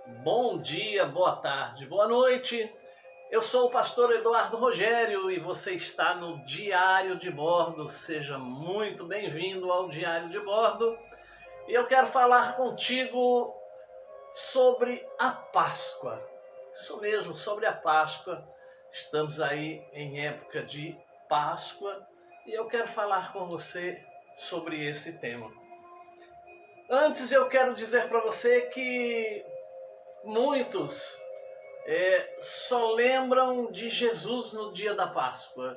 Bom dia, boa tarde, boa noite. Eu sou o pastor Eduardo Rogério e você está no Diário de Bordo. Seja muito bem-vindo ao Diário de Bordo. E eu quero falar contigo sobre a Páscoa. Isso mesmo, sobre a Páscoa. Estamos aí em época de Páscoa e eu quero falar com você sobre esse tema. Antes eu quero dizer para você que muitos só lembram de Jesus no dia da Páscoa,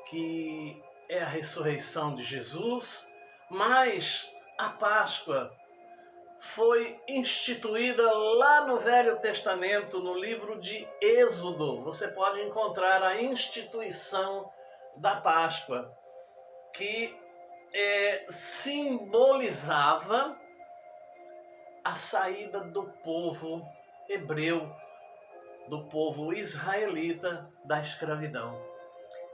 que é a ressurreição de Jesus, mas a Páscoa foi instituída lá no Velho Testamento, no livro de Êxodo. Você pode encontrar a instituição da Páscoa, que simbolizava a saída do povo hebreu, do povo israelita da escravidão.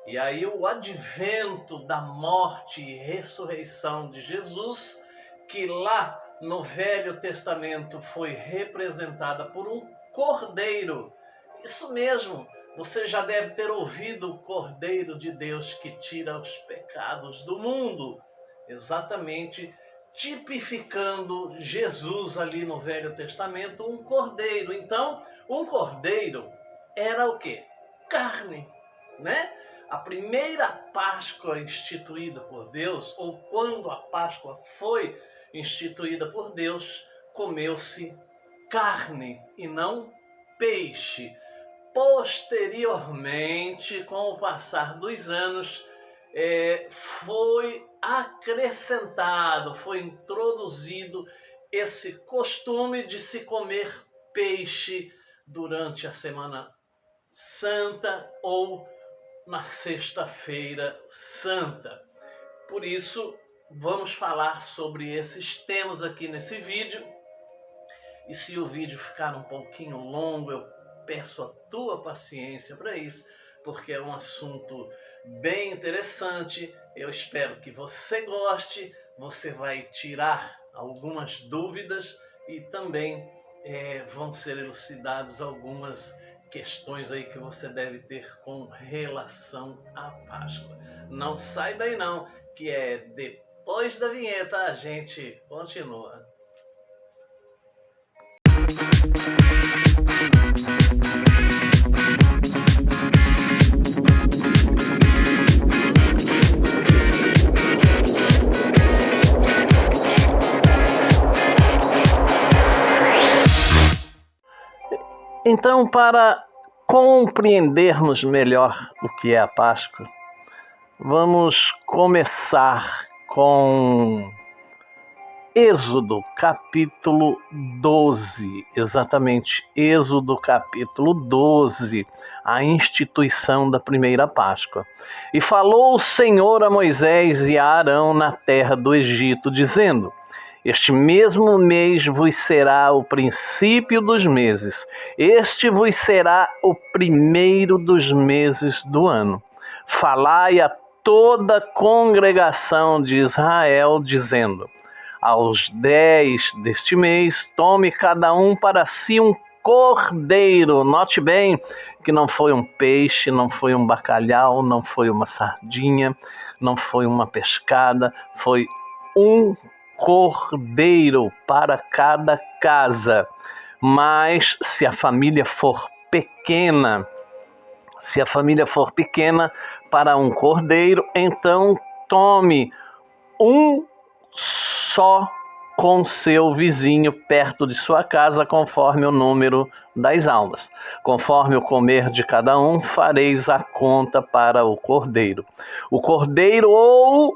E aí o advento da morte e ressurreição de Jesus, que lá no Velho Testamento foi representada por um cordeiro. Isso mesmo, você já deve ter ouvido o Cordeiro de Deus que tira os pecados do mundo. Exatamente, tipificando Jesus ali no Velho Testamento, um cordeiro. Então, um cordeiro era o quê? Carne, né? A primeira Páscoa instituída por Deus, ou quando a Páscoa foi instituída por Deus, comeu-se carne e não peixe. Posteriormente, com o passar dos anos, foi acrescentado, foi introduzido esse costume de se comer peixe durante a Semana Santa ou na Sexta-feira Santa. Por isso, vamos falar sobre esses temas aqui nesse vídeo. E se o vídeo ficar um pouquinho longo, eu peço a tua paciência para isso, porque é um assunto bem interessante. Eu espero que você goste, você vai tirar algumas dúvidas e também vão ser elucidadas algumas questões aí que você deve ter com relação à Páscoa. Não sai daí não, que depois da vinheta a gente continua. Então, para compreendermos melhor o que é a Páscoa, vamos começar com Êxodo capítulo 12, exatamente, Êxodo capítulo 12, a instituição da primeira Páscoa. E falou o Senhor a Moisés e a Arão na terra do Egito, dizendo: este mesmo mês vos será o princípio dos meses, este vos será o primeiro dos meses do ano. Falai a toda a congregação de Israel, dizendo: aos 10 deste mês, tome cada um para si um cordeiro. Note bem que não foi um peixe, não foi um bacalhau, não foi uma sardinha, não foi uma pescada, foi um cordeiro para cada casa. Mas se a família for pequena, para um cordeiro, então tome um só com seu vizinho perto de sua casa, conforme o número das almas. Conforme o comer de cada um, fareis a conta para o cordeiro. O cordeiro ou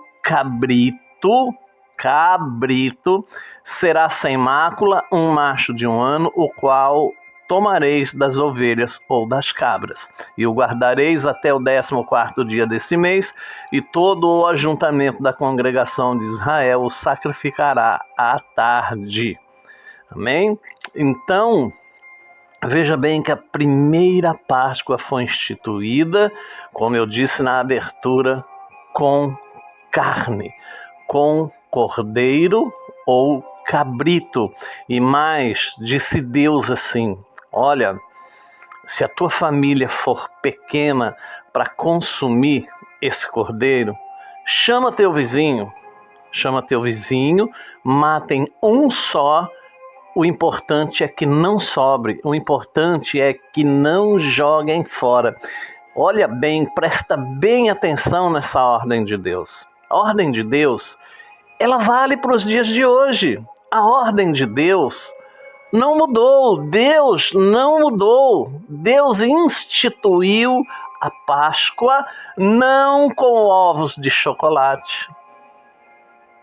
cabrito será sem mácula, um macho de 1 ano, o qual tomareis das ovelhas ou das cabras, e o guardareis até o 14º dia desse mês, e todo o ajuntamento da congregação de Israel o sacrificará à tarde. Amém? Então, veja bem que a primeira Páscoa foi instituída, como eu disse na abertura, com carne, com cordeiro ou cabrito. E mais, disse Deus assim: olha, se a tua família for pequena para consumir esse cordeiro, chama teu vizinho, matem um só. O importante é que não sobre, o importante é que não joguem fora. Olha bem, presta bem atenção nessa ordem de Deus. A ordem de Deus, ela vale para os dias de hoje. A ordem de Deus não mudou, Deus não mudou. Deus instituiu a Páscoa não com ovos de chocolate,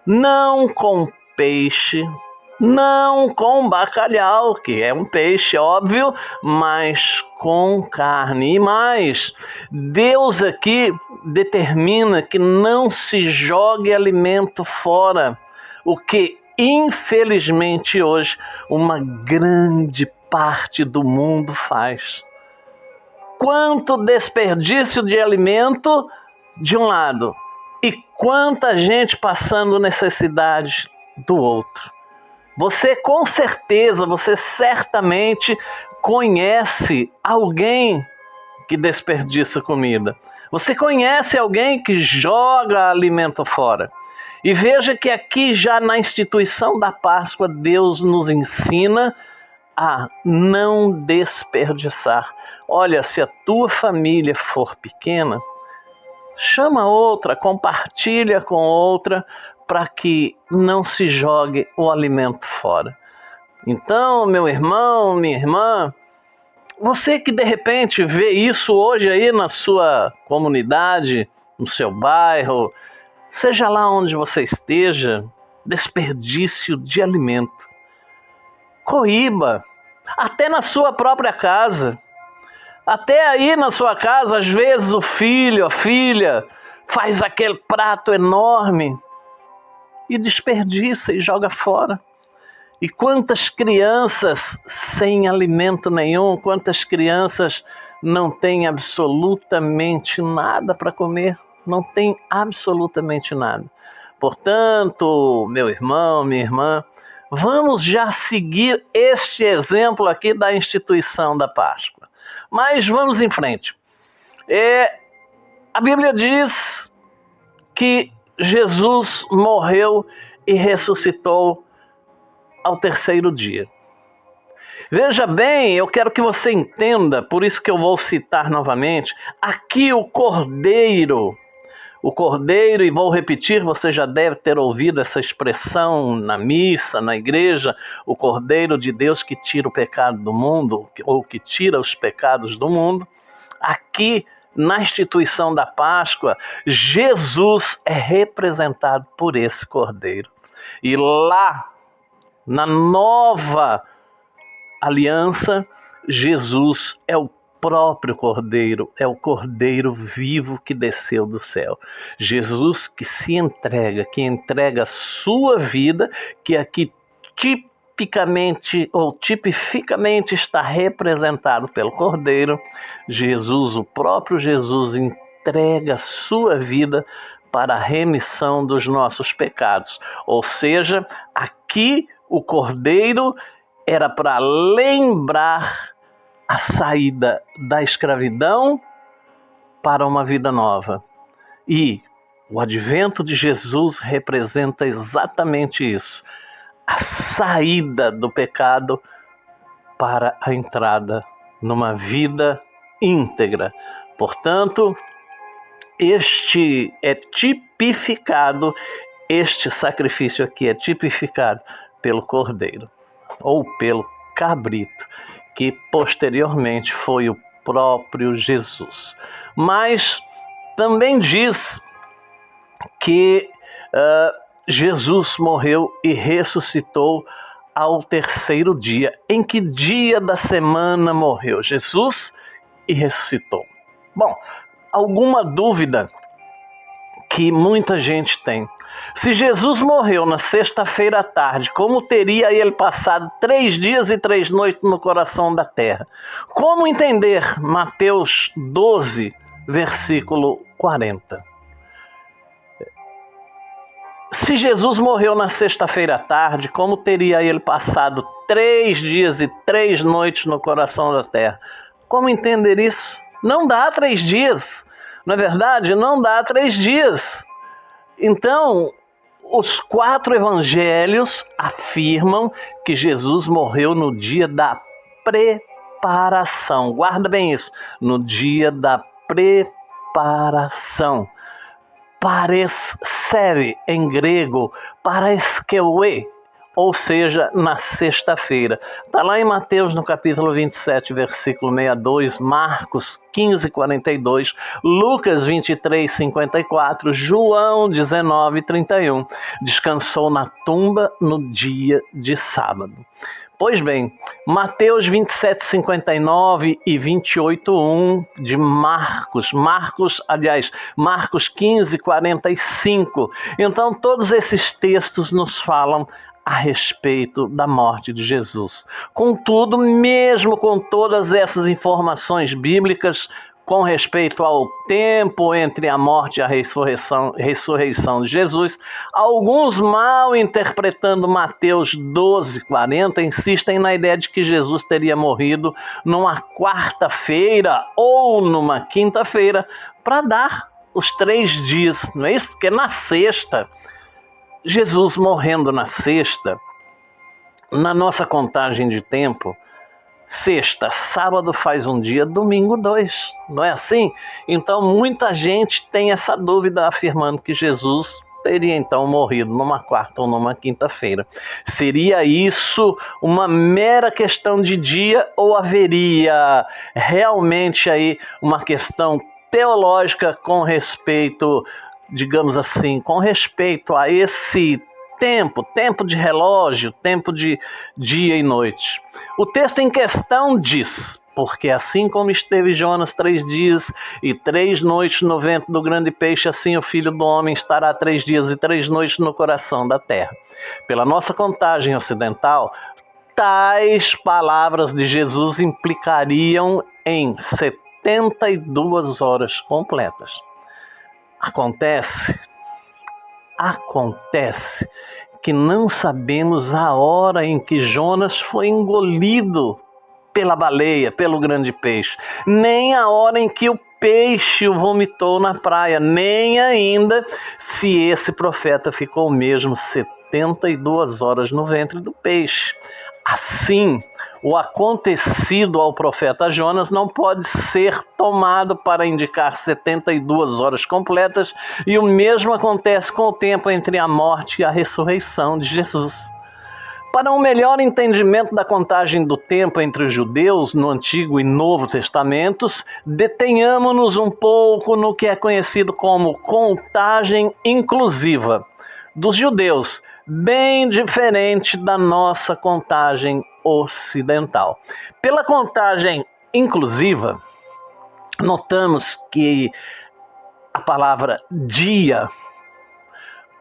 não com peixe, não com bacalhau, que é um peixe, óbvio, mas com carne. E mais, Deus aqui determina que não se jogue alimento fora, o que infelizmente hoje uma grande parte do mundo faz. Quanto desperdício de alimento de um lado e quanta gente passando necessidade do outro. Você com certeza, você certamente conhece alguém que desperdiça comida. Você conhece alguém que joga alimento fora. E veja que aqui já na instituição da Páscoa, Deus nos ensina a não desperdiçar. Olha, se a tua família for pequena, chama outra, compartilha com outra, para que não se jogue o alimento fora. Então, meu irmão, minha irmã, você que de repente vê isso hoje aí na sua comunidade, no seu bairro, seja lá onde você esteja, desperdício de alimento. Coíba, até na sua própria casa. Até aí na sua casa, às vezes o filho, a filha, faz aquele prato enorme e desperdiça e joga fora. E quantas crianças sem alimento nenhum, quantas crianças não têm absolutamente nada para comer, não tem absolutamente nada. Portanto, meu irmão, minha irmã, vamos já seguir este exemplo aqui da instituição da Páscoa. Mas vamos em frente. A Bíblia diz que Jesus morreu e ressuscitou ao terceiro dia. Veja bem, eu quero que você entenda, por isso que eu vou citar novamente, aqui o Cordeiro, e vou repetir, você já deve ter ouvido essa expressão na missa, na igreja, o Cordeiro de Deus que tira o pecado do mundo, ou que tira os pecados do mundo. Aqui, na instituição da Páscoa, Jesus é representado por esse Cordeiro. E lá, na nova aliança, Jesus é o próprio Cordeiro, é o Cordeiro vivo que desceu do céu. Jesus que se entrega, que entrega a sua vida, que aqui tipicamente ou tipificamente está representado pelo Cordeiro. Jesus, o próprio Jesus, entrega a sua vida para a remissão dos nossos pecados. Ou seja, aqui o Cordeiro era para lembrar a saída da escravidão para uma vida nova. E o advento de Jesus representa exatamente isso. A saída do pecado para a entrada numa vida íntegra. Portanto, este sacrifício aqui é tipificado pelo Cordeiro, ou pelo cabrito, que posteriormente foi o próprio Jesus. Mas também diz que Jesus morreu e ressuscitou ao terceiro dia. Em que dia da semana morreu Jesus e ressuscitou? Bom, alguma dúvida que muita gente tem. Se Jesus morreu na sexta-feira à tarde, como teria ele passado 3 dias e 3 noites no coração da terra? Como entender Mateus 12, versículo 40? Se Jesus morreu na sexta-feira à tarde, como teria ele passado 3 dias e 3 noites no coração da terra? Como entender isso? Não dá 3 dias. Não é verdade? Não dá 3 dias. Então, os 4 evangelhos afirmam que Jesus morreu no dia da preparação. Guarda bem isso. No dia da preparação. Parescere, em grego, pareskeuê, ou seja, na sexta-feira. Está lá em Mateus, no capítulo 27, versículo 62, Marcos 15, 42, Lucas 23, 54, João 19, 31. Descansou na tumba no dia de sábado. Pois bem, Mateus 27, 59 e 28, 1 de Marcos 15, 45. Então, todos esses textos nos falam a respeito da morte de Jesus. Contudo, mesmo com todas essas informações bíblicas com respeito ao tempo entre a morte e a ressurreição de Jesus, alguns, mal interpretando Mateus 12, 40, insistem na ideia de que Jesus teria morrido numa quarta-feira ou numa quinta-feira para dar os 3 dias, não é isso? Porque na sexta, Jesus morrendo na sexta, na nossa contagem de tempo, sexta, sábado faz um dia, domingo 2, não é assim? Então muita gente tem essa dúvida afirmando que Jesus teria então morrido numa quarta ou numa quinta-feira. Seria isso uma mera questão de dia ou haveria realmente aí uma questão teológica com respeito, digamos assim, com respeito a esse tempo de relógio, tempo de dia e noite? O texto em questão diz: porque assim como esteve Jonas 3 dias e 3 noites no ventre do grande peixe, assim o Filho do Homem estará 3 dias e 3 noites no coração da terra. Pela nossa contagem ocidental, tais palavras de Jesus implicariam em 72 horas completas. Acontece que não sabemos a hora em que Jonas foi engolido pela baleia, pelo grande peixe, nem a hora em que o peixe o vomitou na praia, nem ainda se esse profeta ficou mesmo 72 horas no ventre do peixe. Assim, o acontecido ao profeta Jonas não pode ser tomado para indicar 72 horas completas, e o mesmo acontece com o tempo entre a morte e a ressurreição de Jesus. Para um melhor entendimento da contagem do tempo entre os judeus no Antigo e Novo Testamentos, detenhamos-nos um pouco no que é conhecido como contagem inclusiva dos judeus, bem diferente da nossa contagem ocidental. Pela contagem inclusiva, notamos que a palavra dia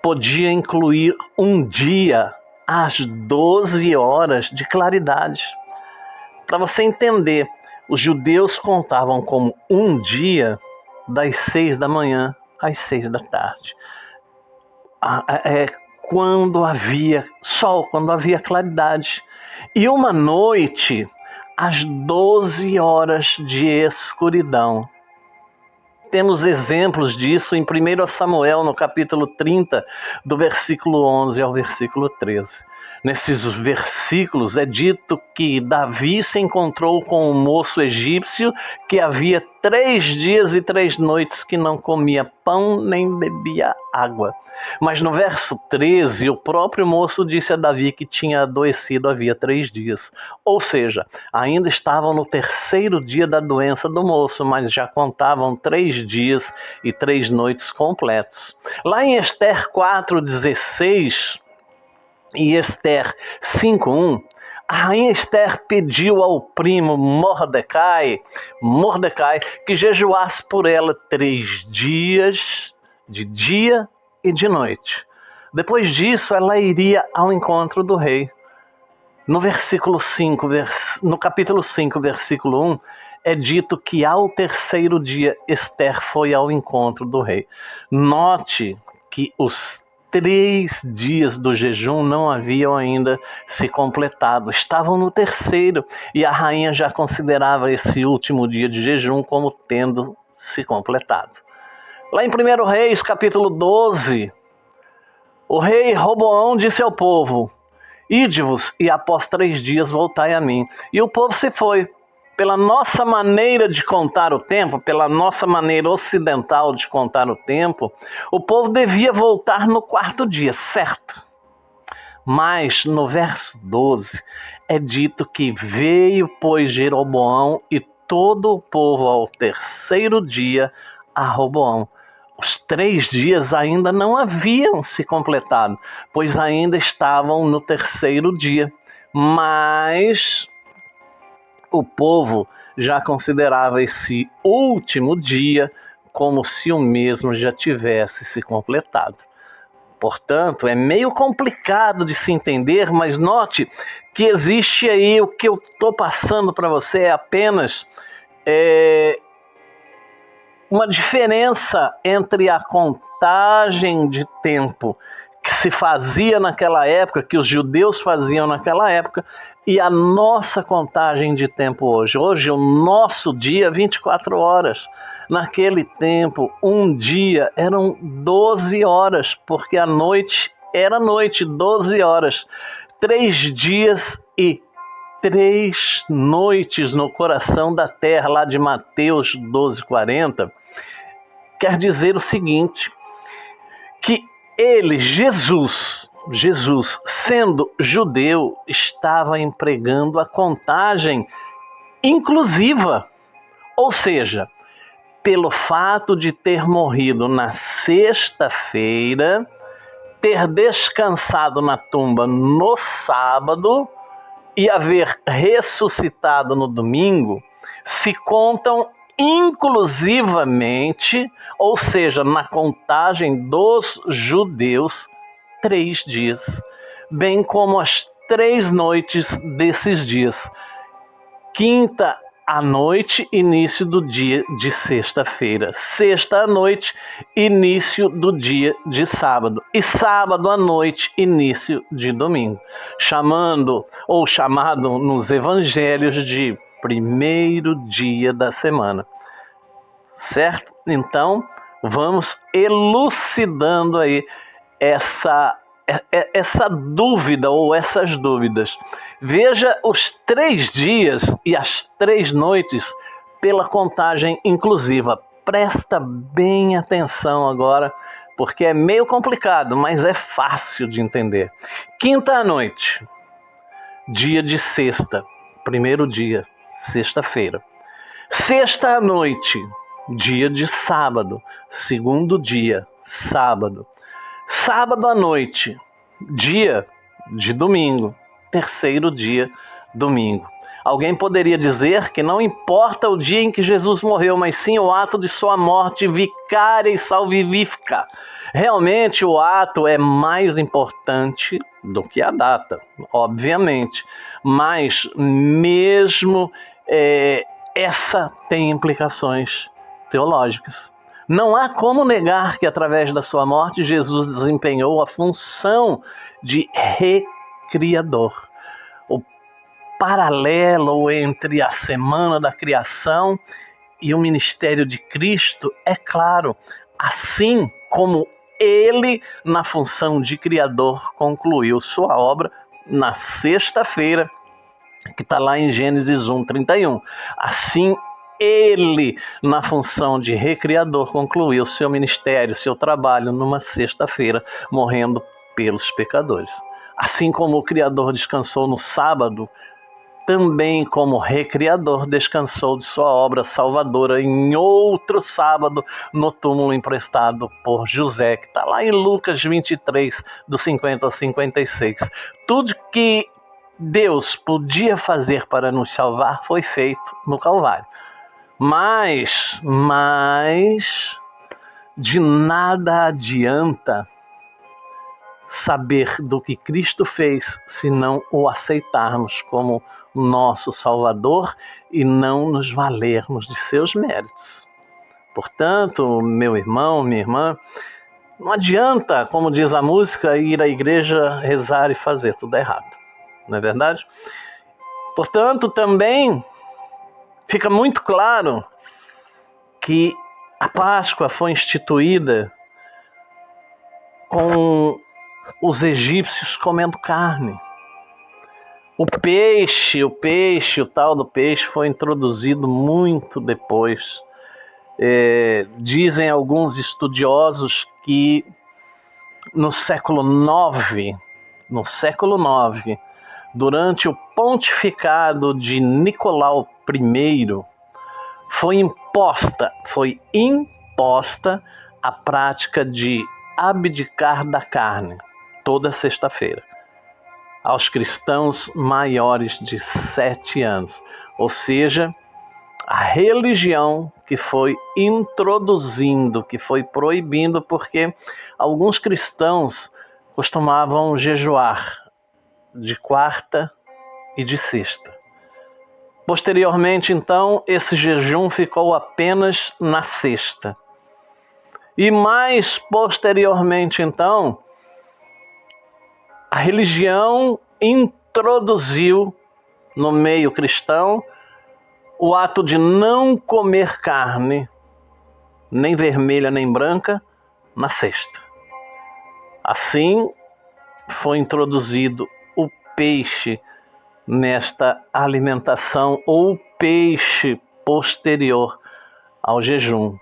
podia incluir um dia às 12 horas de claridade. Para você entender, os judeus contavam como um dia das 6 da manhã às 6 da tarde. Quando havia sol, quando havia claridade. E uma noite às 12 horas de escuridão. Temos exemplos disso em 1 Samuel, no capítulo 30, do versículo 11 ao versículo 13. Nesses versículos é dito que Davi se encontrou com um moço egípcio que havia 3 dias e 3 noites que não comia pão nem bebia água. Mas no verso 13, o próprio moço disse a Davi que tinha adoecido havia 3 dias. Ou seja, ainda estavam no 3º dia da doença do moço, mas já contavam 3 dias e 3 noites completos. Lá em Esther 4:16 e Esther 5:1, a rainha Esther pediu ao primo Mordecai que jejuasse por ela 3 dias de dia e de noite. Depois disso, ela iria ao encontro do rei. No capítulo 5, versículo 1, é dito que ao 3º dia Esther foi ao encontro do rei. Note que os 3 dias do jejum não haviam ainda se completado, estavam no terceiro, e a rainha já considerava esse último dia de jejum como tendo se completado. Lá em 1 Reis, capítulo 12, o rei Roboão disse ao povo: ide-vos, e após 3 dias voltai a mim. E o povo se foi. Pela nossa maneira de contar o tempo, pela nossa maneira ocidental de contar o tempo, o povo devia voltar no 4º dia, certo? Mas no verso 12 é dito que veio, pois, Jeroboão e todo o povo ao 3º dia a Roboão. Os 3 dias ainda não haviam se completado, pois ainda estavam no 3º dia. Mas o povo já considerava esse último dia como se o mesmo já tivesse se completado. Portanto, é meio complicado de se entender, mas note que existe aí, o que eu estou passando para você é apenas uma diferença entre a contagem de tempo que se fazia naquela época, que os judeus faziam naquela época, e a nossa contagem de tempo hoje. Hoje o nosso dia 24 horas. Naquele tempo, um dia eram 12 horas, porque a noite era noite, 12 horas. 3 dias e 3 noites no coração da terra, lá de Mateus 12:40, quer dizer o seguinte, que ele, Jesus, sendo judeu, estava empregando a contagem inclusiva, ou seja, pelo fato de ter morrido na sexta-feira, ter descansado na tumba no sábado e haver ressuscitado no domingo, se contam inclusivamente, ou seja, na contagem dos judeus, 3 dias, bem como as 3 noites desses dias. Quinta à noite, início do dia de sexta-feira. Sexta à noite, início do dia de sábado. E sábado à noite, início de domingo. Chamado nos evangelhos de primeiro dia da semana. Certo? Então, vamos elucidando aí essa dúvida ou essas dúvidas. Veja os 3 dias e as 3 noites pela contagem inclusiva. Presta bem atenção agora, porque é meio complicado, mas é fácil de entender. Quinta à noite, dia de sexta, primeiro dia, sexta-feira. Sexta à noite, dia de sábado, segundo dia, sábado. Sábado à noite, dia de domingo, terceiro dia, domingo. Alguém poderia dizer que não importa o dia em que Jesus morreu, mas sim o ato de sua morte vicária e salvífica. Realmente o ato é mais importante do que a data, obviamente. Mas mesmo essa tem implicações teológicas. Não há como negar que através da sua morte Jesus desempenhou a função de recriador. O paralelo entre a semana da criação e o ministério de Cristo é claro, assim como ele, na função de criador, concluiu sua obra na sexta-feira, que está lá em Gênesis 1:31. Assim, ele, na função de recriador, concluiu seu ministério, seu trabalho numa sexta-feira, morrendo pelos pecadores. Assim como o Criador descansou no sábado, também como recriador descansou de sua obra salvadora em outro sábado, no túmulo emprestado por José, que está lá em Lucas 23, do 50 ao 56. Tudo que Deus podia fazer para nos salvar foi feito no Calvário. Mas de nada adianta saber do que Cristo fez se não o aceitarmos como nosso Salvador e não nos valermos de seus méritos. Portanto, meu irmão, minha irmã, Não adianta, como diz a música, ir à igreja, rezar e fazer tudo errado. Não é verdade? Portanto, também fica muito claro que a Páscoa foi instituída com os egípcios comendo carne. O tal do peixe foi introduzido muito depois. Dizem alguns estudiosos que no século IX, durante o pontificado de Nicolau I, foi imposta a prática de abdicar da carne toda sexta-feira aos cristãos maiores de 7 anos, ou seja, a religião que foi introduzindo, que foi proibindo, porque alguns cristãos costumavam jejuar de quarta e de sexta. Posteriormente, então, esse jejum ficou apenas na sexta. E mais posteriormente, então, a religião introduziu no meio cristão o ato de não comer carne, nem vermelha nem branca, na sexta. Assim, foi introduzido o peixe nesta alimentação, ou peixe posterior ao jejum.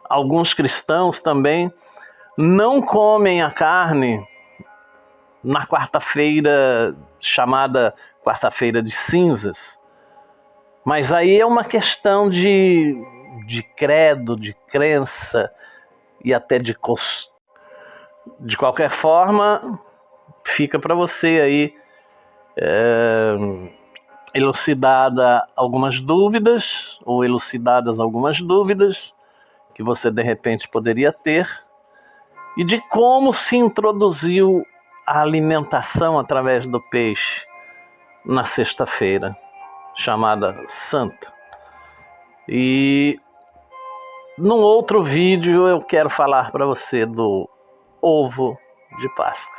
Alguns cristãos também não comem a carne na quarta-feira, chamada quarta-feira de cinzas. Mas aí é uma questão de credo, de crença e até de costume. De qualquer forma, fica para você aí elucidadas algumas dúvidas que você de repente poderia ter, e de como se introduziu a alimentação através do peixe na sexta-feira, chamada Santa. E num outro vídeo eu quero falar para você do ovo de Páscoa.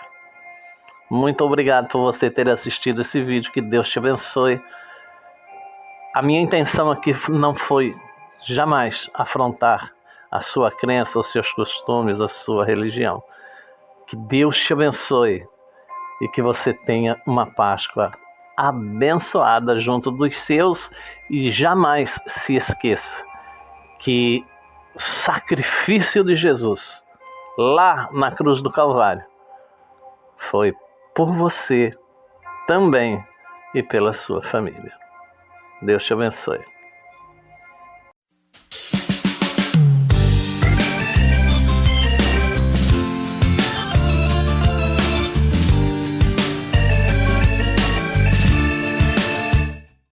Muito obrigado por você ter assistido esse vídeo, que Deus te abençoe. A minha intenção aqui não foi jamais afrontar a sua crença, os seus costumes, a sua religião. Que Deus te abençoe e que você tenha uma Páscoa abençoada junto dos seus, e jamais se esqueça que o sacrifício de Jesus lá na cruz do Calvário foi por você também e pela sua família. Deus te abençoe.